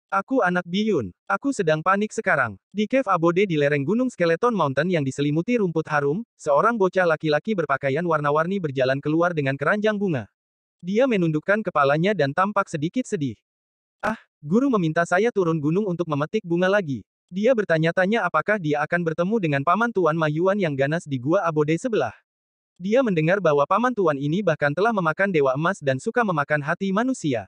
Aku anak biyun. Aku sedang panik sekarang. Di cave abode di lereng Gunung Skeleton Mountain yang diselimuti rumput harum, seorang bocah laki-laki berpakaian warna-warni berjalan keluar dengan keranjang bunga. Dia menundukkan kepalanya dan tampak sedikit sedih. Ah, guru meminta saya turun gunung untuk memetik bunga lagi. Dia bertanya-tanya apakah dia akan bertemu dengan Paman Tuan Ma Yuan yang ganas di gua abode sebelah. Dia mendengar bahwa Paman Tuan ini bahkan telah memakan Dewa Emas dan suka memakan hati manusia.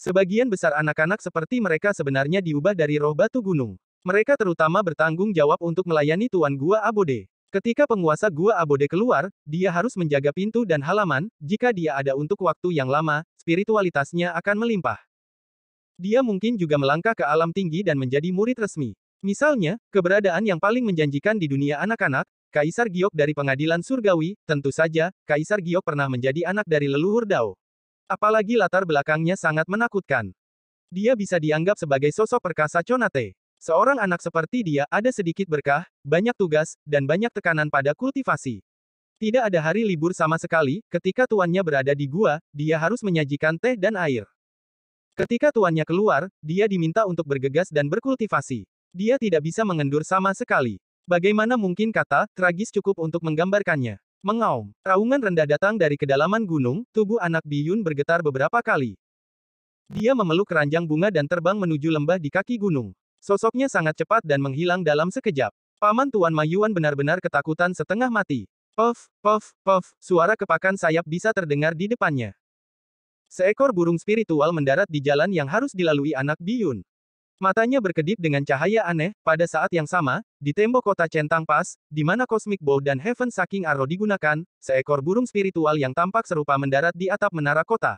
Sebagian besar anak-anak seperti mereka sebenarnya diubah dari roh batu gunung. Mereka terutama bertanggung jawab untuk melayani Tuan Gua Abode. Ketika penguasa Gua Abode keluar, dia harus menjaga pintu dan halaman, jika dia ada untuk waktu yang lama, spiritualitasnya akan melimpah. Dia mungkin juga melangkah ke alam tinggi dan menjadi murid resmi. Misalnya, keberadaan yang paling menjanjikan di dunia anak-anak, Kaisar Giok dari Pengadilan Surgawi, tentu saja, Kaisar Giok pernah menjadi anak dari leluhur Dao. Apalagi latar belakangnya sangat menakutkan. Dia bisa dianggap sebagai sosok perkasa Conate. Seorang anak seperti dia ada sedikit berkah, banyak tugas, dan banyak tekanan pada kultivasi. Tidak ada hari libur sama sekali, ketika tuannya berada di gua, dia harus menyajikan teh dan air. Ketika tuannya keluar, dia diminta untuk bergegas dan berkultivasi. Dia tidak bisa mengendur sama sekali. Bagaimana mungkin kata, tragis cukup untuk menggambarkannya. Mengaum. Raungan rendah datang dari kedalaman gunung, tubuh anak biyun bergetar beberapa kali. Dia memeluk keranjang bunga dan terbang menuju lembah di kaki gunung. Sosoknya sangat cepat dan menghilang dalam sekejap. Paman Tuan Ma Yuan benar-benar ketakutan setengah mati. Puff, puff, puff, suara kepakan sayap bisa terdengar di depannya. Seekor burung spiritual mendarat di jalan yang harus dilalui anak biyun. Matanya berkedip dengan cahaya aneh, pada saat yang sama, di tembok kota Centang Pas, di mana Cosmic Bow dan Heaven Sucking Arrow digunakan, seekor burung spiritual yang tampak serupa mendarat di atap menara kota.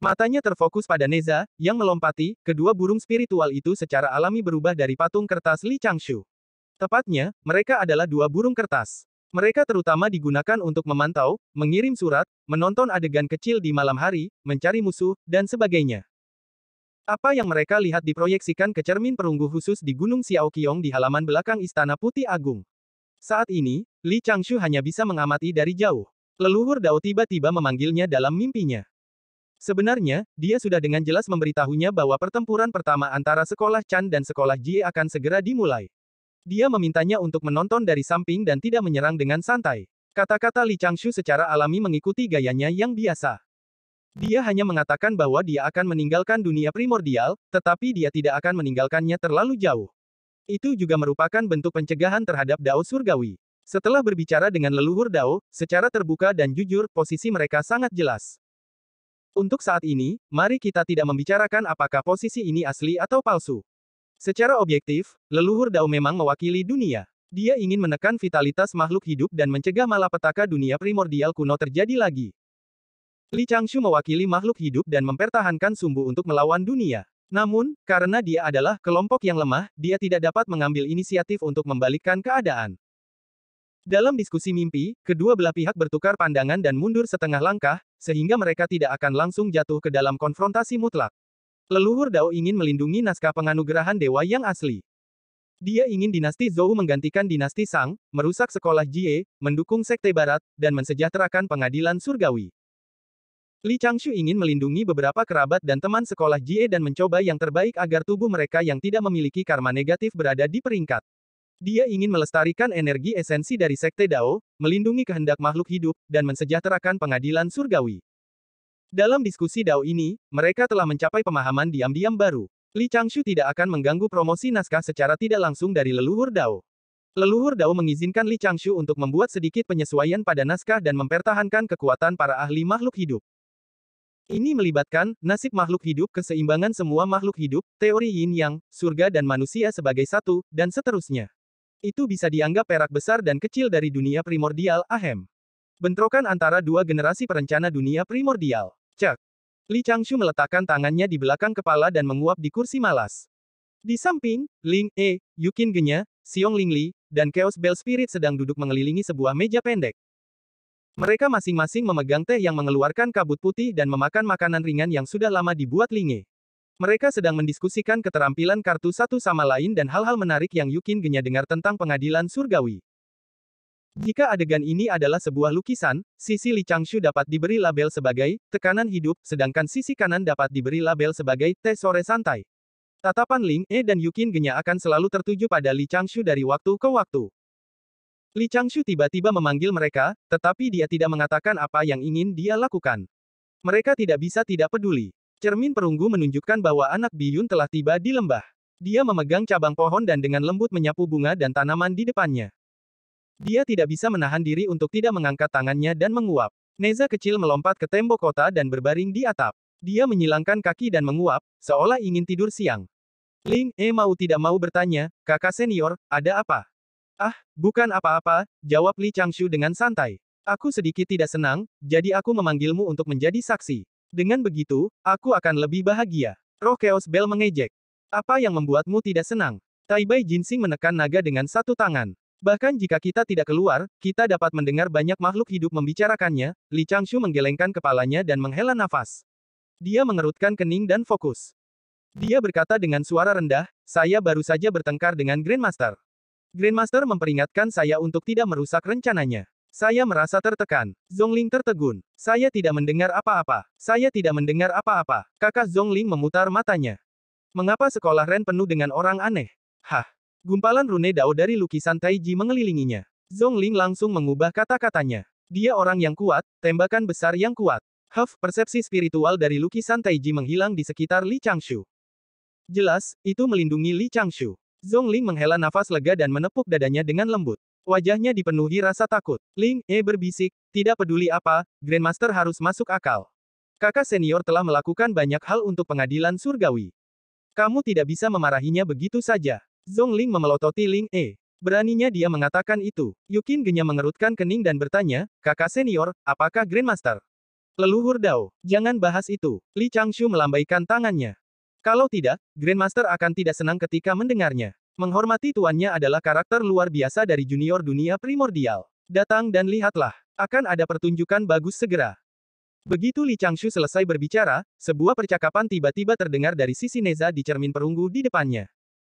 Matanya terfokus pada Neza, yang melompati, kedua burung spiritual itu secara alami berubah dari patung kertas Li Changshu. Tepatnya, mereka adalah dua burung kertas. Mereka terutama digunakan untuk memantau, mengirim surat, menonton adegan kecil di malam hari, mencari musuh, dan sebagainya. Apa yang mereka lihat diproyeksikan ke cermin perunggu khusus di Gunung Xiaoqiong di halaman belakang Istana Putih Agung. Saat ini, Li Changshu hanya bisa mengamati dari jauh. Leluhur Dao tiba-tiba memanggilnya dalam mimpinya. Sebenarnya, dia sudah dengan jelas memberitahunya bahwa pertempuran pertama antara sekolah Chan dan sekolah Jie akan segera dimulai. Dia memintanya untuk menonton dari samping dan tidak menyerang dengan santai. Kata-kata Li Changshu secara alami mengikuti gayanya yang biasa. Dia hanya mengatakan bahwa dia akan meninggalkan dunia primordial, tetapi dia tidak akan meninggalkannya terlalu jauh. Itu juga merupakan bentuk pencegahan terhadap Dao Surgawi. Setelah berbicara dengan leluhur Dao, secara terbuka dan jujur, posisi mereka sangat jelas. Untuk saat ini, mari kita tidak membicarakan apakah posisi ini asli atau palsu. Secara objektif, leluhur Dao memang mewakili dunia. Dia ingin menekan vitalitas makhluk hidup dan mencegah malapetaka dunia primordial kuno terjadi lagi. Li Changshu mewakili makhluk hidup dan mempertahankan sumbu untuk melawan dunia. Namun, karena dia adalah kelompok yang lemah, dia tidak dapat mengambil inisiatif untuk membalikkan keadaan. Dalam diskusi mimpi, kedua belah pihak bertukar pandangan dan mundur setengah langkah, sehingga mereka tidak akan langsung jatuh ke dalam konfrontasi mutlak. Leluhur Dao ingin melindungi naskah penganugerahan dewa yang asli. Dia ingin dinasti Zhou menggantikan dinasti Shang, merusak sekolah Jie, mendukung sekte barat, dan mensejahterakan pengadilan surgawi. Li Changshu ingin melindungi beberapa kerabat dan teman sekolah Jie dan mencoba yang terbaik agar tubuh mereka yang tidak memiliki karma negatif berada di peringkat. Dia ingin melestarikan energi esensi dari sekte Dao, melindungi kehendak makhluk hidup, dan mensejahterakan pengadilan surgawi. Dalam diskusi Dao ini, mereka telah mencapai pemahaman diam-diam baru. Li Changshu tidak akan mengganggu promosi naskah secara tidak langsung dari leluhur Dao. Leluhur Dao mengizinkan Li Changshu untuk membuat sedikit penyesuaian pada naskah dan mempertahankan kekuatan para ahli makhluk hidup. Ini melibatkan nasib makhluk hidup, keseimbangan semua makhluk hidup, teori yin yang, surga dan manusia sebagai satu, dan seterusnya. Itu bisa dianggap perak besar dan kecil dari dunia primordial, ahem. Bentrokan antara dua generasi perencana dunia primordial. Cek. Li Changshu meletakkan tangannya di belakang kepala dan menguap di kursi malas. Di samping, Ling E, Yukin Genya, Xiong Lingli, dan Chaos Bell Spirit sedang duduk mengelilingi sebuah meja pendek. Mereka masing-masing memegang teh yang mengeluarkan kabut putih dan memakan makanan ringan yang sudah lama dibuat Linge. Mereka sedang mendiskusikan keterampilan kartu satu sama lain dan hal-hal menarik yang Yukin Genya dengar tentang pengadilan surgawi. Jika adegan ini adalah sebuah lukisan, sisi Li Changshu dapat diberi label sebagai tekanan hidup, sedangkan sisi kanan dapat diberi label sebagai teh sore santai. Tatapan Ling E dan Yukin Genya akan selalu tertuju pada Li Changshu dari waktu ke waktu. Li Changshu tiba-tiba memanggil mereka, tetapi dia tidak mengatakan apa yang ingin dia lakukan. Mereka tidak bisa tidak peduli. Cermin perunggu menunjukkan bahwa anak biyun telah tiba di lembah. Dia memegang cabang pohon dan dengan lembut menyapu bunga dan tanaman di depannya. Dia tidak bisa menahan diri untuk tidak mengangkat tangannya dan menguap. Neza kecil melompat ke tembok kota dan berbaring di atap. Dia menyilangkan kaki dan menguap, seolah ingin tidur siang. Ling E mau tidak mau bertanya, kakak senior, ada apa? Ah, bukan apa-apa, jawab Li Changshu dengan santai. Aku sedikit tidak senang, jadi aku memanggilmu untuk menjadi saksi. Dengan begitu, aku akan lebih bahagia. Roh Chaos Bell mengejek. Apa yang membuatmu tidak senang? Tai Bai Jinsing menekan naga dengan satu tangan. Bahkan jika kita tidak keluar, kita dapat mendengar banyak makhluk hidup membicarakannya. Li Changshu menggelengkan kepalanya dan menghela nafas. Dia mengerutkan kening dan fokus. Dia berkata dengan suara rendah, saya baru saja bertengkar dengan Grandmaster. Grandmaster memperingatkan saya untuk tidak merusak rencananya. Saya merasa tertekan. Zhongling tertegun. Saya tidak mendengar apa-apa. Saya tidak mendengar apa-apa. Kakak Zhongling memutar matanya. Mengapa sekolah Ren penuh dengan orang aneh? Hah. Gumpalan rune Dao dari lukisan Taiji mengelilinginya. Zhongling langsung mengubah kata-katanya. Dia orang yang kuat, tembakan besar yang kuat. Persepsi spiritual dari lukisan Taiji menghilang di sekitar Li Changshu. Jelas, itu melindungi Li Changshu. Zhongling menghela nafas lega dan menepuk dadanya dengan lembut. Wajahnya dipenuhi rasa takut. Ling E berbisik, tidak peduli apa, Grandmaster harus masuk akal. Kakak senior telah melakukan banyak hal untuk pengadilan surgawi. Kamu tidak bisa memarahinya begitu saja. Zhongling memelototi Ling E. Beraninya dia mengatakan itu. Yukin Genya mengerutkan kening dan bertanya, kakak senior, apakah Grandmaster? Leluhur Dao, jangan bahas itu. Li Changshu melambaikan tangannya. Kalau tidak, Grandmaster akan tidak senang ketika mendengarnya. Menghormati tuannya adalah karakter luar biasa dari junior dunia primordial. Datang dan lihatlah. Akan ada pertunjukan bagus segera. Begitu Li Changshu selesai berbicara, sebuah percakapan tiba-tiba terdengar dari sisi Neza di cermin perunggu di depannya.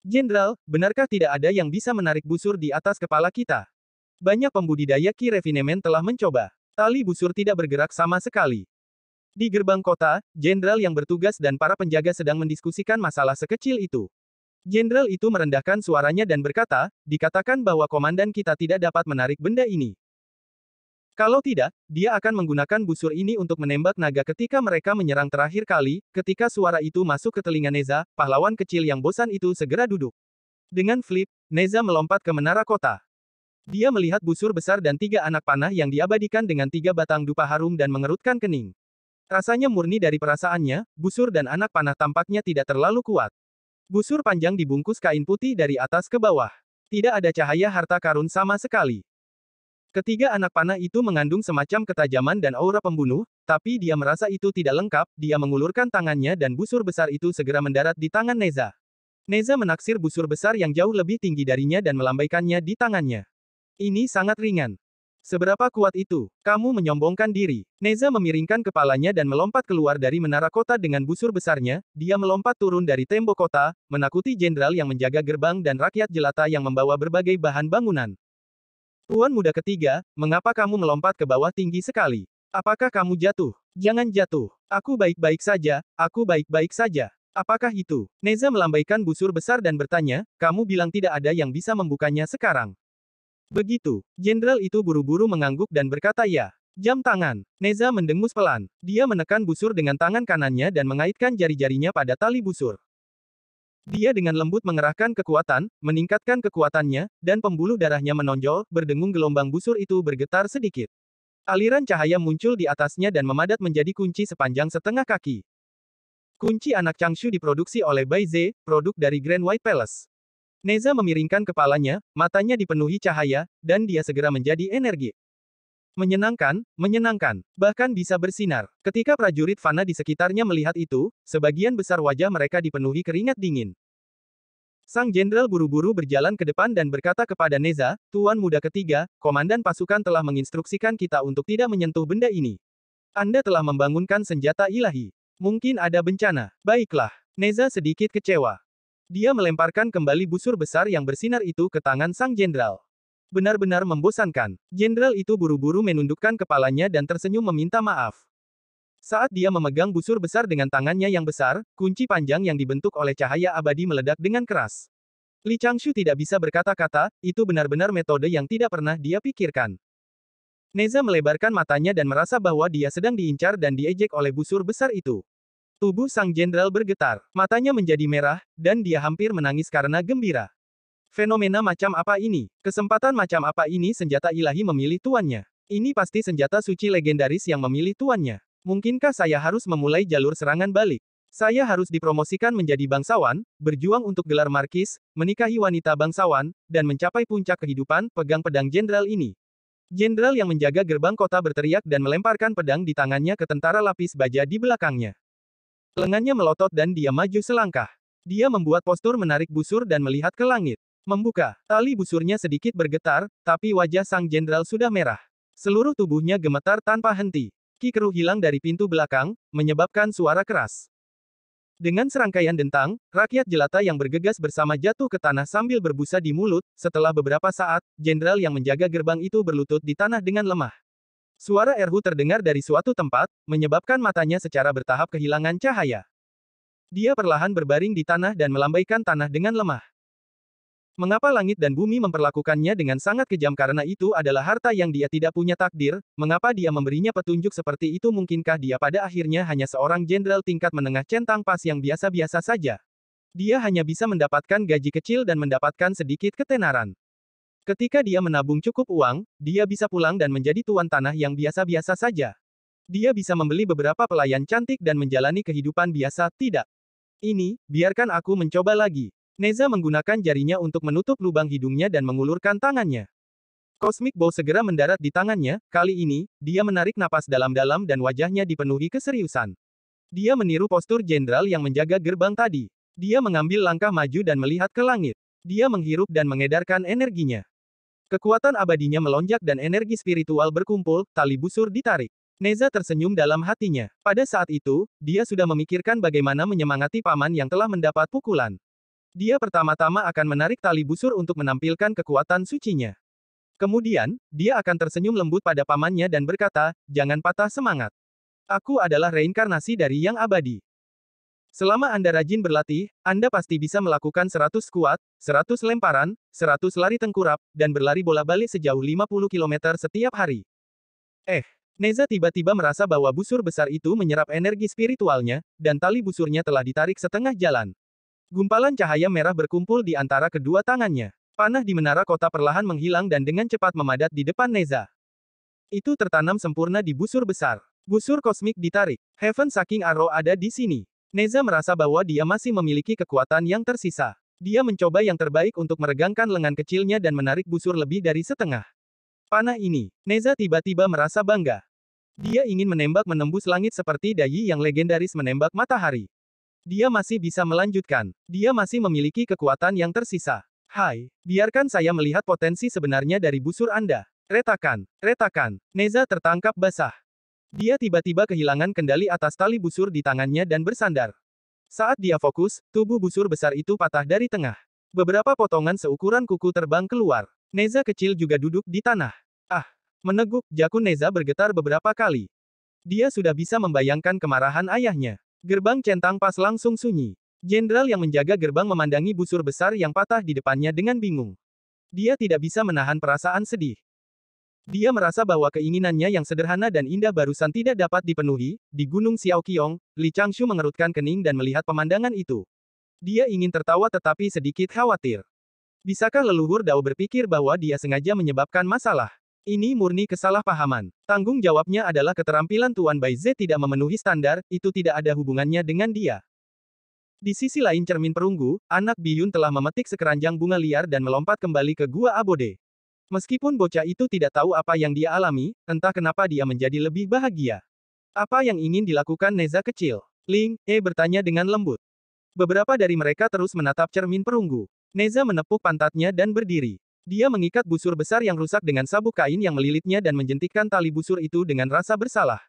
Jenderal, benarkah tidak ada yang bisa menarik busur di atas kepala kita? Banyak pembudidaya Ki Refinement telah mencoba. Tali busur tidak bergerak sama sekali. Di gerbang kota, jenderal yang bertugas dan para penjaga sedang mendiskusikan masalah sekecil itu. Jenderal itu merendahkan suaranya dan berkata, dikatakan bahwa komandan kita tidak dapat menarik benda ini. Kalau tidak, dia akan menggunakan busur ini untuk menembak naga ketika mereka menyerang terakhir kali. Ketika suara itu masuk ke telinga Neza, pahlawan kecil yang bosan itu segera duduk. Dengan flip, Neza melompat ke menara kota. Dia melihat busur besar dan 3 anak panah yang diabadikan dengan 3 batang dupa harum dan mengerutkan kening. Rasanya murni dari perasaannya, busur dan anak panah tampaknya tidak terlalu kuat. Busur panjang dibungkus kain putih dari atas ke bawah. Tidak ada cahaya harta karun sama sekali. Ketiga anak panah itu mengandung semacam ketajaman dan aura pembunuh, tapi dia merasa itu tidak lengkap, dia mengulurkan tangannya dan busur besar itu segera mendarat di tangan Neza. Neza menaksir busur besar yang jauh lebih tinggi darinya dan melambaikannya di tangannya. Ini sangat ringan. Seberapa kuat itu? Kamu menyombongkan diri. Neza memiringkan kepalanya dan melompat keluar dari menara kota dengan busur besarnya. Dia melompat turun dari tembok kota, menakuti jenderal yang menjaga gerbang dan rakyat jelata yang membawa berbagai bahan bangunan. Tuan muda ketiga, mengapa kamu melompat ke bawah tinggi sekali? Apakah kamu jatuh? Jangan jatuh. Aku baik-baik saja, aku baik-baik saja. Apakah itu? Neza melambaikan busur besar dan bertanya, kamu bilang tidak ada yang bisa membukanya sekarang. Begitu, jenderal itu buru-buru mengangguk dan berkata ya. Jam tangan. Neza mendengus pelan. Dia menekan busur dengan tangan kanannya dan mengaitkan jari-jarinya pada tali busur. Dia dengan lembut mengerahkan kekuatan, meningkatkan kekuatannya, dan pembuluh darahnya menonjol, berdengung gelombang busur itu bergetar sedikit. Aliran cahaya muncul di atasnya dan memadat menjadi kunci sepanjang setengah kaki. Kunci anak Changshu diproduksi oleh Bai Ze, produk dari Grand White Palace. Neza memiringkan kepalanya, matanya dipenuhi cahaya, dan dia segera menjadi energi. Menyenangkan, menyenangkan, bahkan bisa bersinar. Ketika prajurit Fana di sekitarnya melihat itu, sebagian besar wajah mereka dipenuhi keringat dingin. Sang jenderal buru-buru berjalan ke depan dan berkata kepada Neza, Tuan muda ketiga, komandan pasukan telah menginstruksikan kita untuk tidak menyentuh benda ini. Anda telah membangunkan senjata ilahi. Mungkin ada bencana. Baiklah. Neza sedikit kecewa. Dia melemparkan kembali busur besar yang bersinar itu ke tangan sang jenderal. Benar-benar membosankan. Jenderal itu buru-buru menundukkan kepalanya dan tersenyum meminta maaf. Saat dia memegang busur besar dengan tangannya yang besar, kunci panjang yang dibentuk oleh cahaya abadi meledak dengan keras. Li Changshu tidak bisa berkata-kata, itu benar-benar metode yang tidak pernah dia pikirkan. Neza melebarkan matanya dan merasa bahwa dia sedang diincar dan diejek oleh busur besar itu. Tubuh sang jenderal bergetar, matanya menjadi merah, dan dia hampir menangis karena gembira. Fenomena macam apa ini? Kesempatan macam apa ini senjata ilahi memilih tuannya? Ini pasti senjata suci legendaris yang memilih tuannya. Mungkinkah saya harus memulai jalur serangan balik? Saya harus dipromosikan menjadi bangsawan, berjuang untuk gelar markis, menikahi wanita bangsawan, dan mencapai puncak kehidupan, pegang pedang jenderal ini. Jenderal yang menjaga gerbang kota berteriak dan melemparkan pedang di tangannya ke tentara lapis baja di belakangnya. Lengannya melotot dan dia maju selangkah. Dia membuat postur menarik busur dan melihat ke langit. Membuka, tali busurnya sedikit bergetar, tapi wajah sang jenderal sudah merah. Seluruh tubuhnya gemetar tanpa henti. Ki keruh hilang dari pintu belakang, menyebabkan suara keras. Dengan serangkaian dentang, rakyat jelata yang bergegas bersama jatuh ke tanah sambil berbusa di mulut. Setelah beberapa saat, jenderal yang menjaga gerbang itu berlutut di tanah dengan lemah. Suara erhu terdengar dari suatu tempat, menyebabkan matanya secara bertahap kehilangan cahaya. Dia perlahan berbaring di tanah dan melambaikan tanah dengan lemah. Mengapa langit dan bumi memperlakukannya dengan sangat kejam karena itu adalah harta yang dia tidak punya takdir, mengapa dia memberinya petunjuk seperti itu mungkinkah dia pada akhirnya hanya seorang jenderal tingkat menengah centang pas yang biasa-biasa saja. Dia hanya bisa mendapatkan gaji kecil dan mendapatkan sedikit ketenaran. Ketika dia menabung cukup uang, dia bisa pulang dan menjadi tuan tanah yang biasa-biasa saja. Dia bisa membeli beberapa pelayan cantik dan menjalani kehidupan biasa, tidak. Ini, biarkan aku mencoba lagi. Neza menggunakan jarinya untuk menutup lubang hidungnya dan mengulurkan tangannya. Cosmic Bow segera mendarat di tangannya, kali ini, dia menarik napas dalam-dalam dan wajahnya dipenuhi keseriusan. Dia meniru postur jenderal yang menjaga gerbang tadi. Dia mengambil langkah maju dan melihat ke langit. Dia menghirup dan mengedarkan energinya. Kekuatan abadinya melonjak dan energi spiritual berkumpul, tali busur ditarik. Neza tersenyum dalam hatinya. Pada saat itu, dia sudah memikirkan bagaimana menyemangati paman yang telah mendapat pukulan. Dia pertama-tama akan menarik tali busur untuk menampilkan kekuatan sucinya. Kemudian, dia akan tersenyum lembut pada pamannya dan berkata, jangan patah semangat. Aku adalah reinkarnasi dari yang abadi. Selama Anda rajin berlatih, Anda pasti bisa melakukan 100 squat, 100 lemparan, 100 lari tengkurap, dan berlari bola balik sejauh 50 km setiap hari. Neza tiba-tiba merasa bahwa busur besar itu menyerap energi spiritualnya, dan tali busurnya telah ditarik setengah jalan. Gumpalan cahaya merah berkumpul di antara kedua tangannya. Panah di menara kota perlahan menghilang dan dengan cepat memadat di depan Neza. Itu tertanam sempurna di busur besar. Busur kosmik ditarik. Heaven Sucking Arrow ada di sini. Neza merasa bahwa dia masih memiliki kekuatan yang tersisa. Dia mencoba yang terbaik untuk meregangkan lengan kecilnya dan menarik busur lebih dari setengah. Panah ini. Neza tiba-tiba merasa bangga. Dia ingin menembak menembus langit seperti Dai yang legendaris menembak matahari. Dia masih bisa melanjutkan. Dia masih memiliki kekuatan yang tersisa. Hai, biarkan saya melihat potensi sebenarnya dari busur Anda. Retakan, retakan. Neza tertangkap basah. Dia tiba-tiba kehilangan kendali atas tali busur di tangannya dan bersandar. Saat dia fokus, tubuh busur besar itu patah dari tengah. Beberapa potongan seukuran kuku terbang keluar. Neza kecil juga duduk di tanah. Meneguk, jakun Neza bergetar beberapa kali. Dia sudah bisa membayangkan kemarahan ayahnya. Gerbang centang pas langsung sunyi. Jenderal yang menjaga gerbang memandangi busur besar yang patah di depannya dengan bingung. Dia tidak bisa menahan perasaan sedih. Dia merasa bahwa keinginannya yang sederhana dan indah barusan tidak dapat dipenuhi. Di Gunung Xiaoqiong, Li Changshu mengerutkan kening dan melihat pemandangan itu. Dia ingin tertawa tetapi sedikit khawatir. Bisakah leluhur Dao berpikir bahwa dia sengaja menyebabkan masalah? Ini murni kesalahpahaman. Tanggung jawabnya adalah keterampilan Tuan Baize tidak memenuhi standar, itu tidak ada hubungannya dengan dia. Di sisi lain cermin perunggu, anak biyun telah memetik sekeranjang bunga liar dan melompat kembali ke gua Abode. Meskipun bocah itu tidak tahu apa yang dia alami, entah kenapa dia menjadi lebih bahagia. Apa yang ingin dilakukan Neza kecil? Ling, bertanya dengan lembut. Beberapa dari mereka terus menatap cermin perunggu. Neza menepuk pantatnya dan berdiri. Dia mengikat busur besar yang rusak dengan sabuk kain yang melilitnya dan menjentikkan tali busur itu dengan rasa bersalah.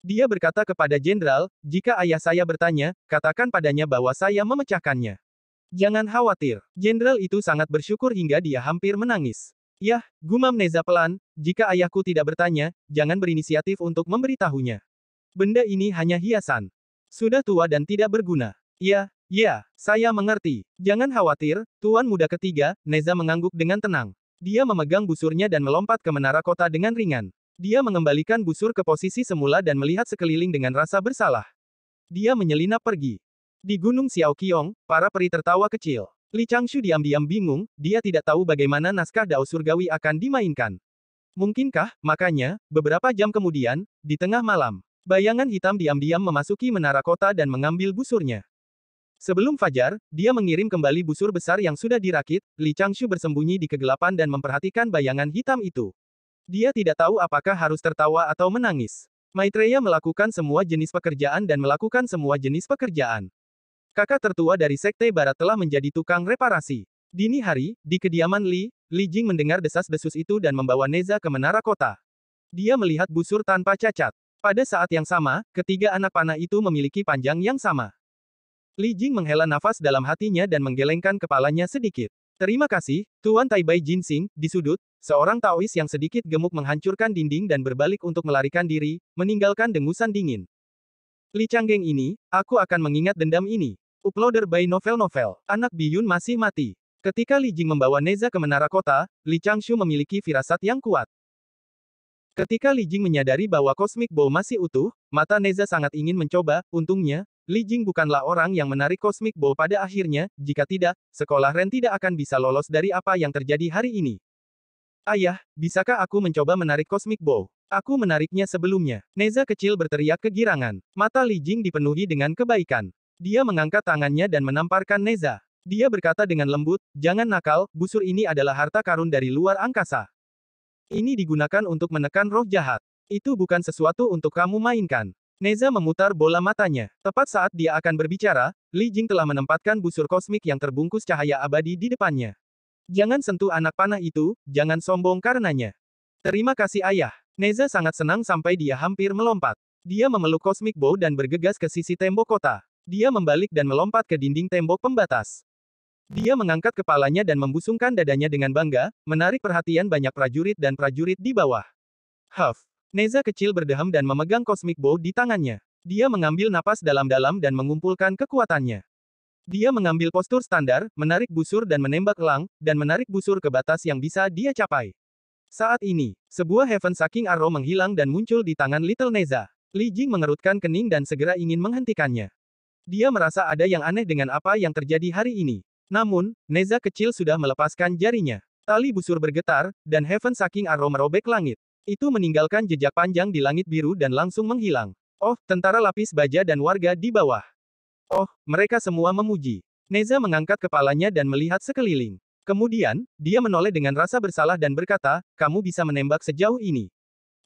Dia berkata kepada jenderal, jika ayah saya bertanya, katakan padanya bahwa saya memecahkannya. Jangan khawatir. Jenderal itu sangat bersyukur hingga dia hampir menangis. Yah, gumam Neza pelan, jika ayahku tidak bertanya, jangan berinisiatif untuk memberitahunya. Benda ini hanya hiasan. Sudah tua dan tidak berguna. Ya, saya mengerti. Jangan khawatir, Tuan Muda Ketiga, Neza mengangguk dengan tenang. Dia memegang busurnya dan melompat ke menara kota dengan ringan. Dia mengembalikan busur ke posisi semula dan melihat sekeliling dengan rasa bersalah. Dia menyelinap pergi. Di Gunung Xiaoqiong, para peri tertawa kecil. Li Changshu diam-diam bingung, dia tidak tahu bagaimana naskah Dao Surgawi akan dimainkan. Mungkinkah, makanya, beberapa jam kemudian, di tengah malam, bayangan hitam diam-diam memasuki menara kota dan mengambil busurnya. Sebelum fajar, dia mengirim kembali busur besar yang sudah dirakit. Li Changshu bersembunyi di kegelapan dan memperhatikan bayangan hitam itu. Dia tidak tahu apakah harus tertawa atau menangis. Maitreya melakukan semua jenis pekerjaan dan melakukan semua jenis pekerjaan. Kakak tertua dari Sekte Barat telah menjadi tukang reparasi. Dini hari, di kediaman Li Jing mendengar desas-desus itu dan membawa Neza ke menara kota. Dia melihat busur tanpa cacat. Pada saat yang sama, ketiga anak panah itu memiliki panjang yang sama. Li Jing menghela nafas dalam hatinya dan menggelengkan kepalanya sedikit. Terima kasih, Tuan Taibai Jinsing. Di sudut, seorang Taois yang sedikit gemuk menghancurkan dinding dan berbalik untuk melarikan diri, meninggalkan dengusan dingin. Li Changgeng ini, aku akan mengingat dendam ini. Uploader by novel-novel. Anak Biyun masih mati. Ketika Li Jing membawa Neza ke menara kota, Li Changshu memiliki firasat yang kuat. Ketika Li Jing menyadari bahwa Cosmic Bow masih utuh, mata Neza sangat ingin mencoba. Untungnya, Li Jing bukanlah orang yang menarik Cosmic Bow pada akhirnya. Jika tidak, sekolah Ren tidak akan bisa lolos dari apa yang terjadi hari ini. Ayah, bisakah aku mencoba menarik Cosmic Bow? Aku menariknya sebelumnya. Neza kecil berteriak kegirangan. Mata Li Jing dipenuhi dengan kebaikan. Dia mengangkat tangannya dan menamparkan Neza. Dia berkata dengan lembut, jangan nakal, busur ini adalah harta karun dari luar angkasa. Ini digunakan untuk menekan roh jahat. Itu bukan sesuatu untuk kamu mainkan. Neza memutar bola matanya. Tepat saat dia akan berbicara, Li Jing telah menempatkan busur kosmik yang terbungkus cahaya abadi di depannya. Jangan sentuh anak panah itu, jangan sombong karenanya. Terima kasih ayah. Neza sangat senang sampai dia hampir melompat. Dia memeluk Cosmic Bow dan bergegas ke sisi tembok kota. Dia membalik dan melompat ke dinding tembok pembatas. Dia mengangkat kepalanya dan membusungkan dadanya dengan bangga, menarik perhatian banyak prajurit dan prajurit di bawah. Huff. Neza kecil berdeham dan memegang Cosmic Bow di tangannya. Dia mengambil napas dalam-dalam dan mengumpulkan kekuatannya. Dia mengambil postur standar, menarik busur dan menembak elang, dan menarik busur ke batas yang bisa dia capai. Saat ini, sebuah Heaven Shaking Arrow menghilang dan muncul di tangan Little Neza. Li Jing mengerutkan kening dan segera ingin menghentikannya. Dia merasa ada yang aneh dengan apa yang terjadi hari ini. Namun, Neza kecil sudah melepaskan jarinya. Tali busur bergetar, dan Heaven Shaking Arrow merobek langit. Itu meninggalkan jejak panjang di langit biru dan langsung menghilang. Oh, tentara lapis baja dan warga di bawah. Oh, mereka semua memuji. Neza mengangkat kepalanya dan melihat sekeliling. Kemudian, dia menoleh dengan rasa bersalah dan berkata, kamu bisa menembak sejauh ini.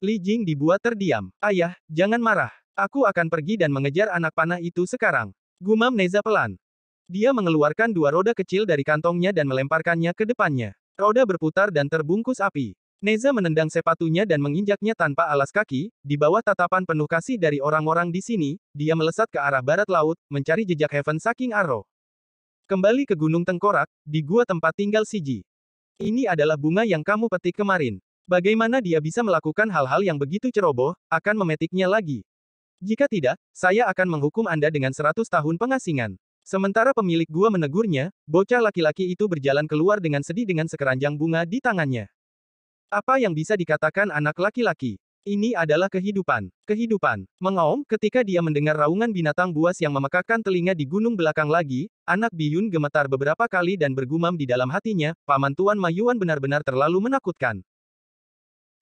Li Jing dibuat terdiam. Ayah, jangan marah. Aku akan pergi dan mengejar anak panah itu sekarang. Gumam Neza pelan. Dia mengeluarkan dua roda kecil dari kantongnya dan melemparkannya ke depannya. Roda berputar dan terbungkus api. Neza menendang sepatunya dan menginjaknya tanpa alas kaki, di bawah tatapan penuh kasih dari orang-orang di sini, dia melesat ke arah barat laut, mencari jejak Heaven Shaking Arrow. Kembali ke Gunung Tengkorak, di gua tempat tinggal Siji. Ini adalah bunga yang kamu petik kemarin. Bagaimana dia bisa melakukan hal-hal yang begitu ceroboh, akan memetiknya lagi. Jika tidak, saya akan menghukum Anda dengan 100 tahun pengasingan. Sementara pemilik gua menegurnya, bocah laki-laki itu berjalan keluar dengan sedih dengan sekeranjang bunga di tangannya. Apa yang bisa dikatakan anak laki-laki? Ini adalah kehidupan. Kehidupan. Mengaum, ketika dia mendengar raungan binatang buas yang memekakkan telinga di gunung belakang lagi, anak Biyun gemetar beberapa kali dan bergumam di dalam hatinya, Paman Tuan Ma Yuan benar-benar terlalu menakutkan.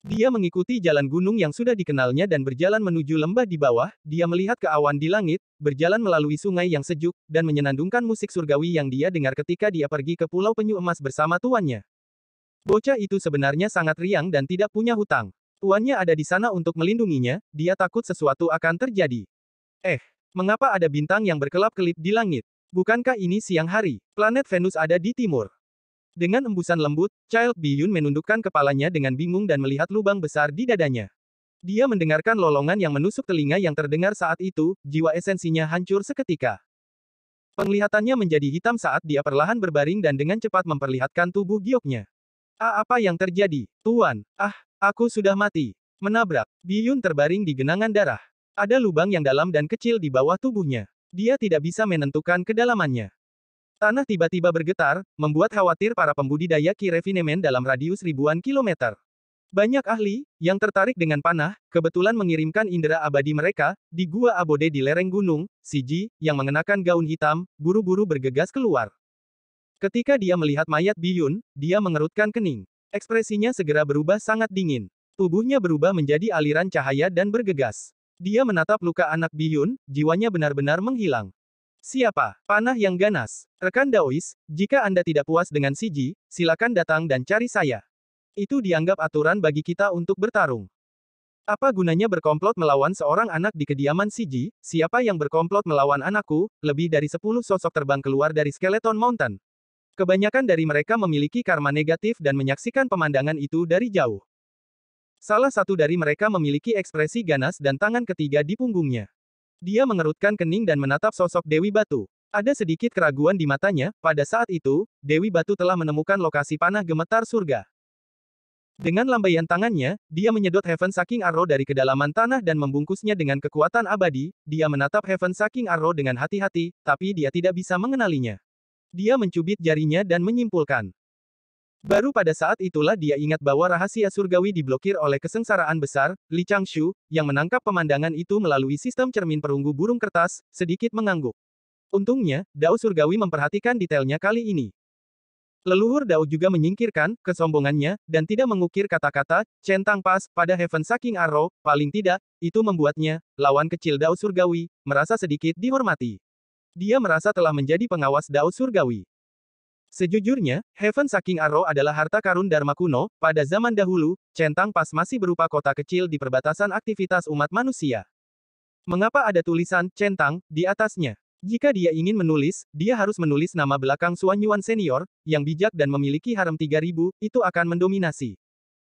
Dia mengikuti jalan gunung yang sudah dikenalnya dan berjalan menuju lembah di bawah, dia melihat ke awan di langit, berjalan melalui sungai yang sejuk, dan menyenandungkan musik surgawi yang dia dengar ketika dia pergi ke Pulau Penyu Emas bersama tuannya. Bocah itu sebenarnya sangat riang dan tidak punya hutang. Tuannya ada di sana untuk melindunginya, dia takut sesuatu akan terjadi. Mengapa ada bintang yang berkelap-kelip di langit? Bukankah ini siang hari? Planet Venus ada di timur. Dengan embusan lembut, Child Biyun menundukkan kepalanya dengan bingung dan melihat lubang besar di dadanya. Dia mendengarkan lolongan yang menusuk telinga yang terdengar saat itu, jiwa esensinya hancur seketika. Penglihatannya menjadi hitam saat dia perlahan berbaring dan dengan cepat memperlihatkan tubuh gioknya. Apa yang terjadi? Tuan, aku sudah mati. Menabrak. Biyun terbaring di genangan darah. Ada lubang yang dalam dan kecil di bawah tubuhnya. Dia tidak bisa menentukan kedalamannya. Tanah tiba-tiba bergetar, membuat khawatir para pembudidaya Ki Refinement dalam radius ribuan kilometer. Banyak ahli, yang tertarik dengan panah, kebetulan mengirimkan indera abadi mereka, di Gua Abode di lereng gunung. Siji, yang mengenakan gaun hitam, buru-buru bergegas keluar. Ketika dia melihat mayat Biyun, dia mengerutkan kening. Ekspresinya segera berubah sangat dingin. Tubuhnya berubah menjadi aliran cahaya dan bergegas. Dia menatap luka anak Biyun, jiwanya benar-benar menghilang. Siapa? Panah yang ganas. Rekan Daois, jika Anda tidak puas dengan Siji, silakan datang dan cari saya. Itu dianggap aturan bagi kita untuk bertarung. Apa gunanya berkomplot melawan seorang anak di kediaman Siji? Siapa yang berkomplot melawan anakku? Lebih dari 10 sosok terbang keluar dari Skeleton Mountain. Kebanyakan dari mereka memiliki karma negatif dan menyaksikan pemandangan itu dari jauh. Salah satu dari mereka memiliki ekspresi ganas dan tangan ketiga di punggungnya. Dia mengerutkan kening dan menatap sosok Dewi Batu. Ada sedikit keraguan di matanya. Pada saat itu, Dewi Batu telah menemukan lokasi panah gemetar surga. Dengan lambaian tangannya, dia menyedot Heaven Shaking Arrow dari kedalaman tanah dan membungkusnya dengan kekuatan abadi. Dia menatap Heaven Shaking Arrow dengan hati-hati, tapi dia tidak bisa mengenalinya. Dia mencubit jarinya dan menyimpulkan. Baru pada saat itulah dia ingat bahwa rahasia surgawi diblokir oleh kesengsaraan besar. Li Changshu, yang menangkap pemandangan itu melalui sistem cermin perunggu burung kertas, sedikit mengangguk. Untungnya, Dao surgawi memperhatikan detailnya kali ini. Leluhur Dao juga menyingkirkan kesombongannya, dan tidak mengukir kata-kata centang pas pada Heaven Shaking Arrow. Paling tidak, itu membuatnya, lawan kecil Dao surgawi, merasa sedikit dihormati. Dia merasa telah menjadi pengawas Dao surgawi. Sejujurnya, Heaven Shaking Arrow adalah harta karun Dharma kuno. Pada zaman dahulu, centang pas masih berupa kota kecil di perbatasan aktivitas umat manusia. Mengapa ada tulisan centang di atasnya? Jika dia ingin menulis, dia harus menulis nama belakang Xuan Yuan Senior, yang bijak dan memiliki harem 3000, itu akan mendominasi.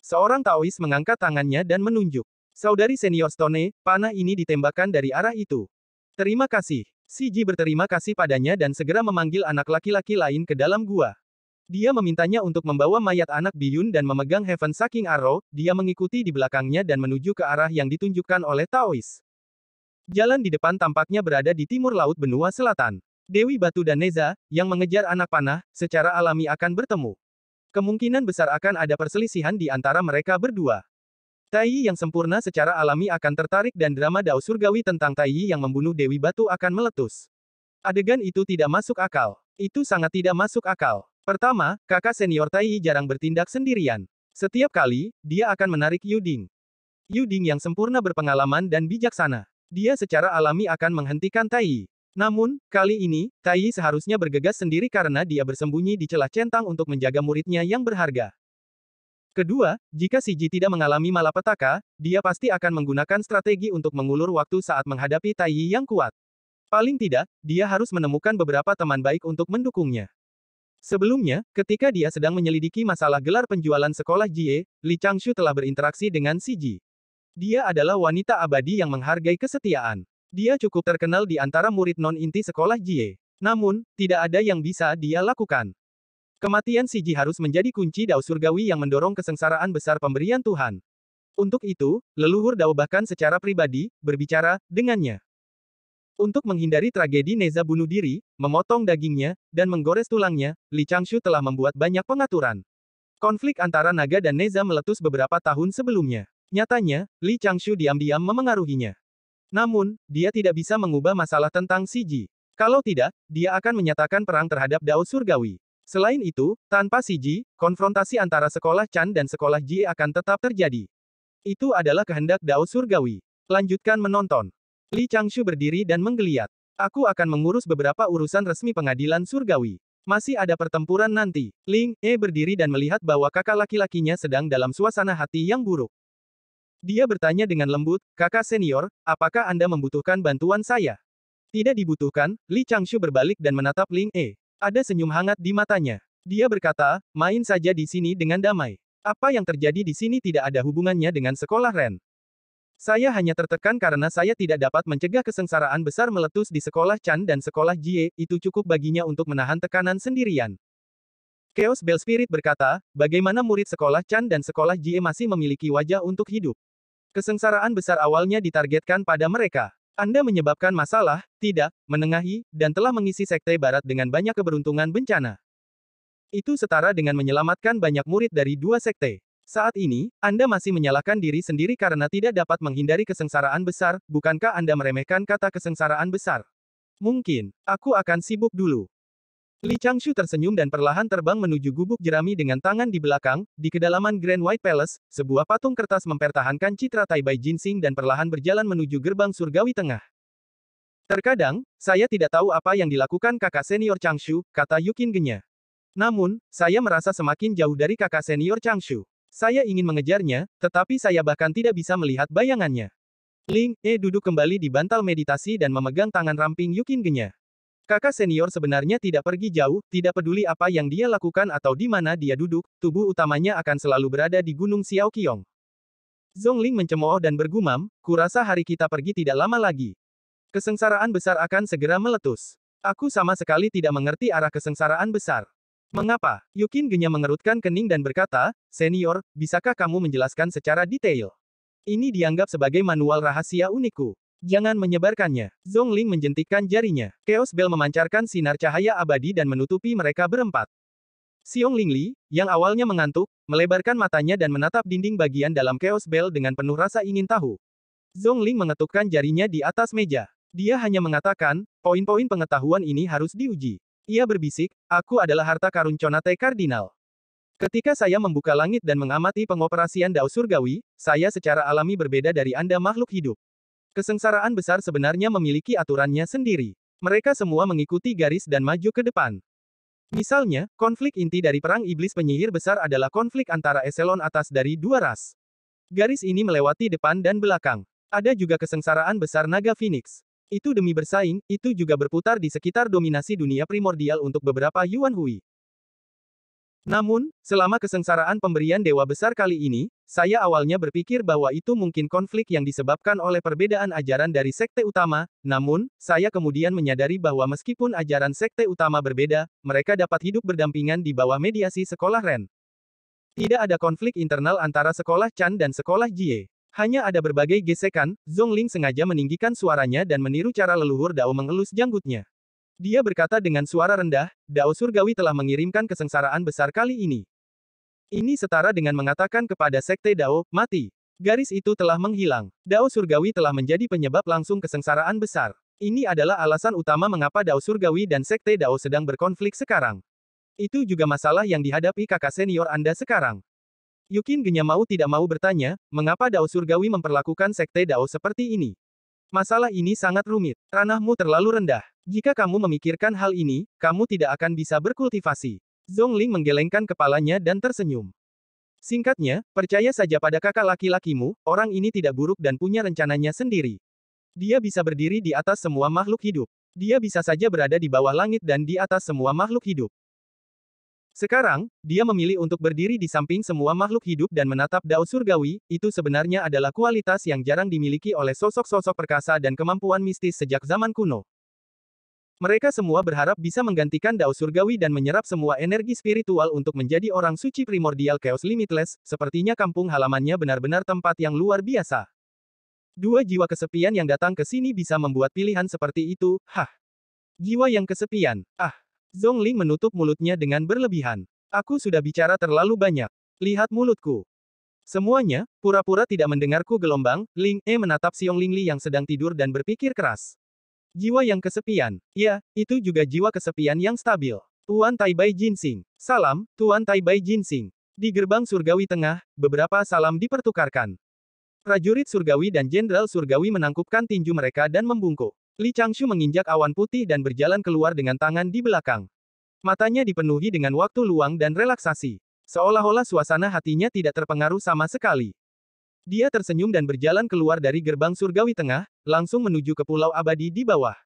Seorang Taois mengangkat tangannya dan menunjuk. Saudari senior Stone, panah ini ditembakkan dari arah itu. Terima kasih. Siji berterima kasih padanya dan segera memanggil anak laki-laki lain ke dalam gua. Dia memintanya untuk membawa mayat anak Biyun dan memegang Heaven Shaking Arrow. Dia mengikuti di belakangnya dan menuju ke arah yang ditunjukkan oleh Taois. Jalan di depan tampaknya berada di timur laut benua selatan. Dewi Batu dan Neza, yang mengejar anak panah, secara alami akan bertemu. Kemungkinan besar akan ada perselisihan di antara mereka berdua. Tai yang sempurna secara alami akan tertarik dan drama Dao surgawi tentang Tai yang membunuh Dewi Batu akan meletus. Adegan itu tidak masuk akal. Itu sangat tidak masuk akal. Pertama, kakak senior Tai jarang bertindak sendirian. Setiap kali, dia akan menarik Yuding. Yuding yang sempurna berpengalaman dan bijaksana. Dia secara alami akan menghentikan Tai. Namun, kali ini, Tai seharusnya bergegas sendiri karena dia bersembunyi di celah centang untuk menjaga muridnya yang berharga. Kedua, jika Siji tidak mengalami malapetaka, dia pasti akan menggunakan strategi untuk mengulur waktu saat menghadapi Tai yang kuat. Paling tidak, dia harus menemukan beberapa teman baik untuk mendukungnya. Sebelumnya, ketika dia sedang menyelidiki masalah gelar penjualan sekolah Jie, Li Changshu telah berinteraksi dengan Siji. Dia adalah wanita abadi yang menghargai kesetiaan. Dia cukup terkenal di antara murid non-inti sekolah Jie. Namun, tidak ada yang bisa dia lakukan. Kematian Siji harus menjadi kunci Dao surgawi yang mendorong kesengsaraan besar pemberian Tuhan. Untuk itu, leluhur Dao bahkan secara pribadi, berbicara dengannya. Untuk menghindari tragedi Neza bunuh diri, memotong dagingnya, dan menggores tulangnya, Li Changshu telah membuat banyak pengaturan. Konflik antara naga dan Neza meletus beberapa tahun sebelumnya. Nyatanya, Li Changshu diam-diam memengaruhinya. Namun, dia tidak bisa mengubah masalah tentang Siji. Kalau tidak, dia akan menyatakan perang terhadap Dao surgawi. Selain itu, tanpa Siji, konfrontasi antara sekolah Chan dan sekolah Jie akan tetap terjadi. Itu adalah kehendak Dao surgawi. Lanjutkan menonton. Li Changshu berdiri dan menggeliat. Aku akan mengurus beberapa urusan resmi pengadilan surgawi. Masih ada pertempuran nanti. Ling E berdiri dan melihat bahwa kakak laki-lakinya sedang dalam suasana hati yang buruk. Dia bertanya dengan lembut, kakak senior, apakah Anda membutuhkan bantuan saya? Tidak dibutuhkan, Li Changshu berbalik dan menatap Ling E. Ada senyum hangat di matanya. Dia berkata, main saja di sini dengan damai. Apa yang terjadi di sini tidak ada hubungannya dengan sekolah Ren. Saya hanya tertekan karena saya tidak dapat mencegah kesengsaraan besar meletus di sekolah Chan dan sekolah Jie, itu cukup baginya untuk menahan tekanan sendirian. Chaos Bell Spirit berkata, bagaimana murid sekolah Chan dan sekolah Jie masih memiliki wajah untuk hidup? Kesengsaraan besar awalnya ditargetkan pada mereka. Anda menyebabkan masalah, tidak, menengahi, dan telah mengisi sekte barat dengan banyak keberuntungan bencana. Itu setara dengan menyelamatkan banyak murid dari dua sekte. Saat ini, Anda masih menyalahkan diri sendiri karena tidak dapat menghindari kesengsaraan besar, bukankah Anda meremehkan kata kesengsaraan besar? Mungkin, aku akan sibuk dulu. Li Changshu tersenyum dan perlahan terbang menuju gubuk jerami dengan tangan di belakang, di kedalaman Grand White Palace, sebuah patung kertas mempertahankan citra Tai Bai Jinsing dan perlahan berjalan menuju gerbang surgawi tengah. Terkadang, saya tidak tahu apa yang dilakukan kakak senior Changshu, kata Yukin Genya. Namun, saya merasa semakin jauh dari kakak senior Changshu. Saya ingin mengejarnya, tetapi saya bahkan tidak bisa melihat bayangannya. Ling E duduk kembali di bantal meditasi dan memegang tangan ramping Yukin Genya. Kakak senior sebenarnya tidak pergi jauh, tidak peduli apa yang dia lakukan atau di mana dia duduk, tubuh utamanya akan selalu berada di Gunung Xiaoqiong. Zhongling mencemooh dan bergumam, kurasa hari kita pergi tidak lama lagi. Kesengsaraan besar akan segera meletus. Aku sama sekali tidak mengerti arah kesengsaraan besar. Mengapa? Yukin Genya mengerutkan kening dan berkata, Senior, bisakah kamu menjelaskan secara detail? Ini dianggap sebagai manual rahasia unikku. Jangan menyebarkannya. Zhongling menjentikkan jarinya. Chaos Bell memancarkan sinar cahaya abadi dan menutupi mereka berempat. Xiong Lingli, yang awalnya mengantuk, melebarkan matanya dan menatap dinding bagian dalam Chaos Bell dengan penuh rasa ingin tahu. Zhongling mengetukkan jarinya di atas meja. Dia hanya mengatakan, poin-poin pengetahuan ini harus diuji. Ia berbisik, aku adalah harta karun Conate Kardinal. Ketika saya membuka langit dan mengamati pengoperasian Dao Surgawi, saya secara alami berbeda dari Anda makhluk hidup. Kesengsaraan besar sebenarnya memiliki aturannya sendiri. Mereka semua mengikuti garis dan maju ke depan. Misalnya, konflik inti dari perang iblis penyihir besar adalah konflik antara eselon atas dari dua ras. Garis ini melewati depan dan belakang. Ada juga kesengsaraan besar naga Phoenix. Itu demi bersaing, itu juga berputar di sekitar dominasi dunia primordial untuk beberapa Yuan Hui. Namun, selama kesengsaraan pemberian dewa besar kali ini, saya awalnya berpikir bahwa itu mungkin konflik yang disebabkan oleh perbedaan ajaran dari sekte utama, namun, saya kemudian menyadari bahwa meskipun ajaran sekte utama berbeda, mereka dapat hidup berdampingan di bawah mediasi sekolah Ren. Tidak ada konflik internal antara sekolah Chan dan sekolah Jie. Hanya ada berbagai gesekan. Zhongling sengaja meninggikan suaranya dan meniru cara leluhur Dao mengelus janggutnya. Dia berkata dengan suara rendah, Dao Surgawi telah mengirimkan kesengsaraan besar kali ini. Ini setara dengan mengatakan kepada Sekte Dao, mati. Garis itu telah menghilang. Dao Surgawi telah menjadi penyebab langsung kesengsaraan besar. Ini adalah alasan utama mengapa Dao Surgawi dan Sekte Dao sedang berkonflik sekarang. Itu juga masalah yang dihadapi kakak senior Anda sekarang. Yukin Genya mau tidak mau bertanya, mengapa Dao Surgawi memperlakukan Sekte Dao seperti ini? Masalah ini sangat rumit. Ranahmu terlalu rendah. Jika kamu memikirkan hal ini, kamu tidak akan bisa berkultivasi. Zhongling menggelengkan kepalanya dan tersenyum. Singkatnya, percaya saja pada kakak laki-lakimu, orang ini tidak buruk dan punya rencananya sendiri. Dia bisa berdiri di atas semua makhluk hidup. Dia bisa saja berada di bawah langit dan di atas semua makhluk hidup. Sekarang, dia memilih untuk berdiri di samping semua makhluk hidup dan menatap Dao Surgawi, itu sebenarnya adalah kualitas yang jarang dimiliki oleh sosok-sosok perkasa dan kemampuan mistis sejak zaman kuno. Mereka semua berharap bisa menggantikan Dao Surgawi dan menyerap semua energi spiritual untuk menjadi orang suci primordial Chaos Limitless, sepertinya kampung halamannya benar-benar tempat yang luar biasa. Dua jiwa kesepian yang datang ke sini bisa membuat pilihan seperti itu, Jiwa yang kesepian, Zhongling menutup mulutnya dengan berlebihan. Aku sudah bicara terlalu banyak. Lihat mulutku. Semuanya, pura-pura tidak mendengarku gelombang. Ling E menatap Xiong Lingli yang sedang tidur dan berpikir keras. Jiwa yang kesepian. Ya, itu juga jiwa kesepian yang stabil. Tuan Tai Bai Jinsing. Salam, Tuan Tai Bai Jinsing. Di gerbang surgawi tengah, beberapa salam dipertukarkan. Prajurit surgawi dan jenderal surgawi menangkupkan tinju mereka dan membungkuk. Li Changshu menginjak awan putih dan berjalan keluar dengan tangan di belakang. Matanya dipenuhi dengan waktu luang dan relaksasi. Seolah-olah suasana hatinya tidak terpengaruh sama sekali. Dia tersenyum dan berjalan keluar dari gerbang surgawi tengah, langsung menuju ke pulau abadi di bawah.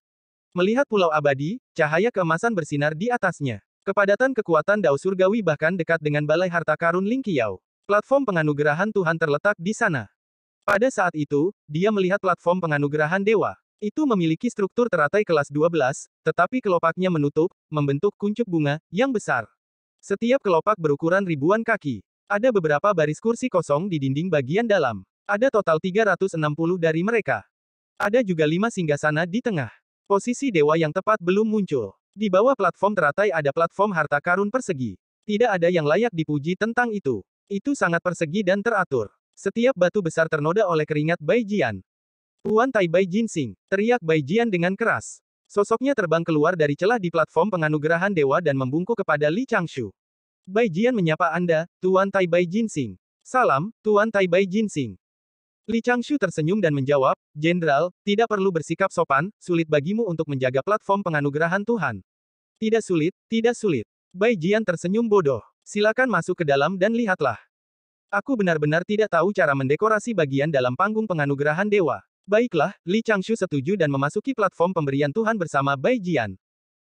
Melihat pulau abadi, cahaya keemasan bersinar di atasnya. Kepadatan kekuatan Dao Surgawi bahkan dekat dengan balai harta karun Ling Qiao. Platform penganugerahan Tuhan terletak di sana. Pada saat itu, dia melihat platform penganugerahan dewa. Itu memiliki struktur teratai kelas 12, tetapi kelopaknya menutup, membentuk kuncup bunga, yang besar. Setiap kelopak berukuran ribuan kaki. Ada beberapa baris kursi kosong di dinding bagian dalam. Ada total 360 dari mereka. Ada juga 5 singgasana di tengah. Posisi dewa yang tepat belum muncul. Di bawah platform teratai ada platform harta karun persegi. Tidak ada yang layak dipuji tentang itu. Itu sangat persegi dan teratur. Setiap batu besar ternoda oleh keringat Bai Jian. Tuan Tai Bai Jinsing, teriak Bai Jian dengan keras. Sosoknya terbang keluar dari celah di platform penganugerahan dewa dan membungkuk kepada Li Changshu. Bai Jian menyapa Anda, Tuan Tai Bai Jinsing. Salam, Tuan Tai Bai Jinsing. Li Changshu tersenyum dan menjawab, Jenderal, tidak perlu bersikap sopan, sulit bagimu untuk menjaga platform penganugerahan Tuhan. Tidak sulit, tidak sulit. Bai Jian tersenyum bodoh. Silakan masuk ke dalam dan lihatlah. Aku benar-benar tidak tahu cara mendekorasi bagian dalam panggung penganugerahan dewa. Baiklah, Li Changshu setuju dan memasuki platform pemberian Tuhan bersama Bai Jian.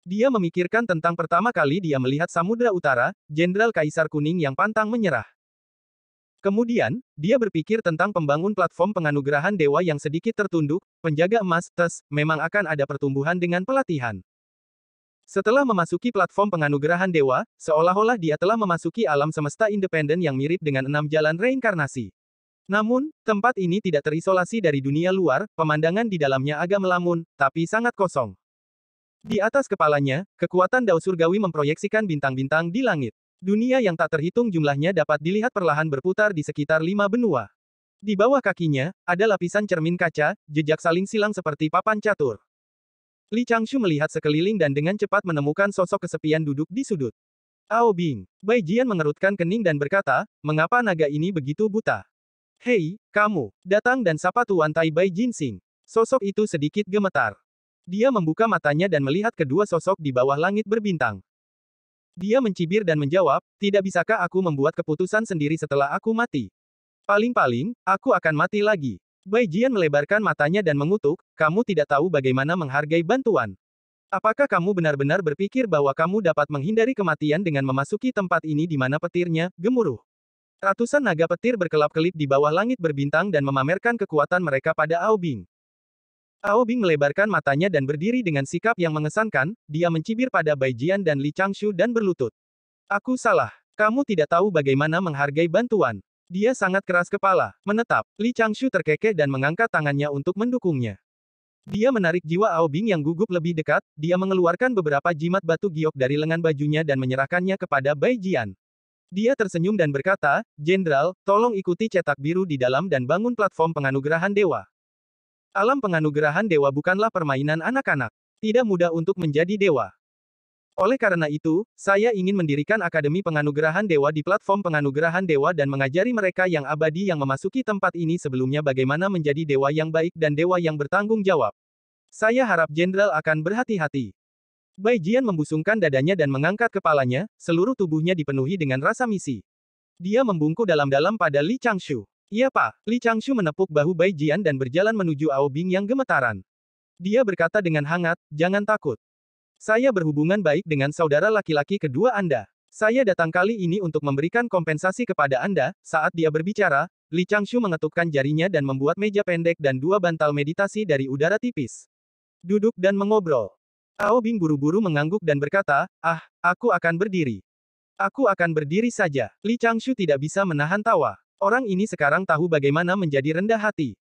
Dia memikirkan tentang pertama kali dia melihat Samudra Utara, Jenderal Kaisar Kuning yang pantang menyerah. Kemudian, dia berpikir tentang pembangun platform penganugerahan dewa yang sedikit tertunduk, penjaga emas, memang akan ada pertumbuhan dengan pelatihan. Setelah memasuki platform penganugerahan dewa, seolah-olah dia telah memasuki alam semesta independen yang mirip dengan 6 jalan reinkarnasi. Namun, tempat ini tidak terisolasi dari dunia luar, pemandangan di dalamnya agak melamun, tapi sangat kosong. Di atas kepalanya, kekuatan Dao Surgawi memproyeksikan bintang-bintang di langit. Dunia yang tak terhitung jumlahnya dapat dilihat perlahan berputar di sekitar 5 benua. Di bawah kakinya, ada lapisan cermin kaca, jejak saling silang seperti papan catur. Li Changshu melihat sekeliling dan dengan cepat menemukan sosok kesepian duduk di sudut. Ao Bing. Bai Jian mengerutkan kening dan berkata, mengapa naga ini begitu buta? Hei, kamu, datang dan sapa Tuan Tai Bai Jinsing. Sosok itu sedikit gemetar. Dia membuka matanya dan melihat kedua sosok di bawah langit berbintang. Dia mencibir dan menjawab, tidak bisakah aku membuat keputusan sendiri setelah aku mati? Paling-paling, aku akan mati lagi. Bai Jian melebarkan matanya dan mengutuk, kamu tidak tahu bagaimana menghargai bantuan. Apakah kamu benar-benar berpikir bahwa kamu dapat menghindari kematian dengan memasuki tempat ini di mana petirnya gemuruh? Ratusan naga petir berkelap-kelip di bawah langit berbintang dan memamerkan kekuatan mereka pada Ao Bing. Ao Bing melebarkan matanya dan berdiri dengan sikap yang mengesankan, dia mencibir pada Bai Jian dan Li Changshu dan berlutut. Aku salah. Kamu tidak tahu bagaimana menghargai bantuan. Dia sangat keras kepala, menetap. Li Changshu terkekeh dan mengangkat tangannya untuk mendukungnya. Dia menarik jiwa Ao Bing yang gugup lebih dekat, dia mengeluarkan beberapa jimat batu giok dari lengan bajunya dan menyerahkannya kepada Bai Jian. Dia tersenyum dan berkata, Jenderal, tolong ikuti cetak biru di dalam dan bangun platform penganugerahan dewa. Alam penganugerahan dewa bukanlah permainan anak-anak. Tidak mudah untuk menjadi dewa. Oleh karena itu, saya ingin mendirikan Akademi Penganugerahan Dewa di platform penganugerahan dewa dan mengajari mereka yang abadi yang memasuki tempat ini sebelumnya bagaimana menjadi dewa yang baik dan dewa yang bertanggung jawab. Saya harap Jenderal akan berhati-hati. Bai Jian membusungkan dadanya dan mengangkat kepalanya, seluruh tubuhnya dipenuhi dengan rasa misi. Dia membungkuk dalam-dalam pada Li Changshu. Iya Pak. Li Changshu menepuk bahu Bai Jian dan berjalan menuju Ao Bing yang gemetaran. Dia berkata dengan hangat, jangan takut. Saya berhubungan baik dengan saudara laki-laki kedua Anda. Saya datang kali ini untuk memberikan kompensasi kepada Anda. Saat dia berbicara, Li Changshu mengetukkan jarinya dan membuat meja pendek dan 2 bantal meditasi dari udara tipis. Duduk dan mengobrol. Ao Bing buru-buru mengangguk dan berkata, aku akan berdiri. Aku akan berdiri saja. Li Changshu tidak bisa menahan tawa. Orang ini sekarang tahu bagaimana menjadi rendah hati.